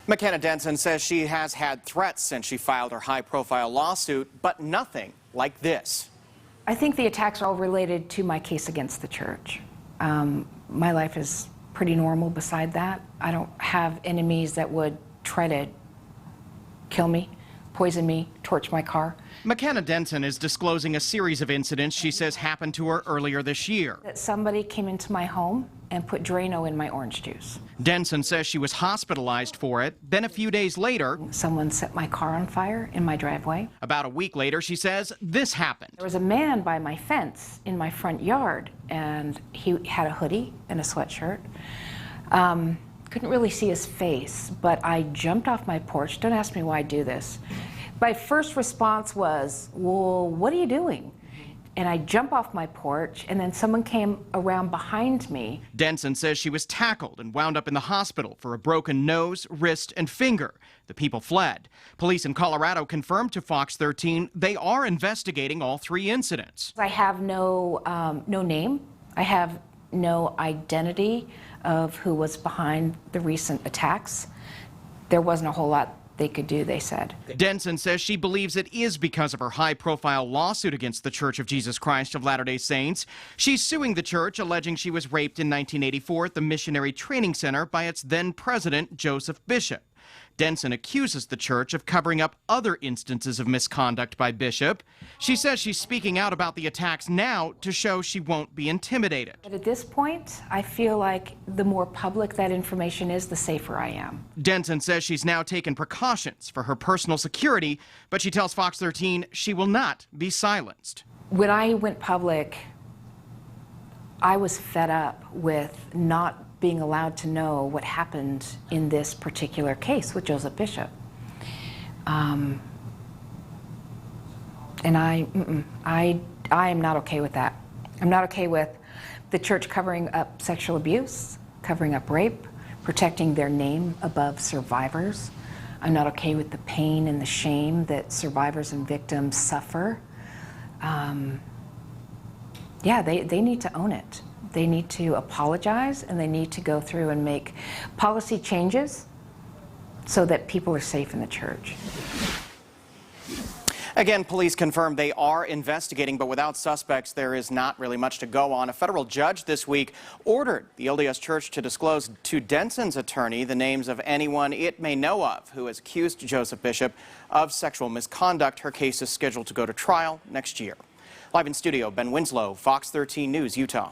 McKenna Denson says she has had threats since she filed her high-profile lawsuit, but nothing like this. I think the attacks are all related to my case against the church. My life is pretty normal beside that. I don't have enemies that would try to kill me, poison me, torch my car. McKenna Denson is disclosing a series of incidents she says happened to her earlier this year. That somebody came into my home and put Drano in my orange juice. Denson says she was hospitalized for it. Then a few days later, someone set my car on fire in my driveway. About a week later, she says this happened. There was a man by my fence in my front yard, and he had a hoodie and a sweatshirt. Couldn't really see his face, but I jumped off my porch. Don't ask me why I do this. My first response was, well, what are you doing? And I jump off my porch, and then someone came around behind me. Denson says she was tackled and wound up in the hospital for a broken nose, wrist, and finger. The people fled. Police in Colorado confirmed to Fox 13 they are investigating all three incidents. I have no name. I have no identity of who was behind the recent attacks. There wasn't a whole lot they could do, they said. Denson says she believes it is because of her high-profile lawsuit against the Church of Jesus Christ of Latter-day Saints. She's suing the church, alleging she was raped in 1984 at the Missionary Training Center by its then-president, Joseph Bishop. Denson accuses the church of covering up other instances of misconduct by Bishop. She says she's speaking out about the attacks now to show she won't be intimidated. But at this point, I feel like the more public that information is, the safer I am. Denson says she's now taken precautions for her personal security, but she tells Fox 13 she will not be silenced. When I went public, I was fed up with not being allowed to know what happened in this particular case with Joseph Bishop. And I am not okay with that. I'm not okay with the church covering up sexual abuse, covering up rape, protecting their name above survivors. I'm not okay with the pain and the shame that survivors and victims suffer. Yeah, they need to own it. They need to apologize, and they need to go through and make policy changes so that people are safe in the church. Again, police confirmed they are investigating, but without suspects, there is not really much to go on. A federal judge this week ordered the LDS Church to disclose to Denson's attorney the names of anyone it may know of who has accused Joseph Bishop of sexual misconduct. Her case is scheduled to go to trial next year. Live in studio, Ben Winslow, Fox 13 News, Utah.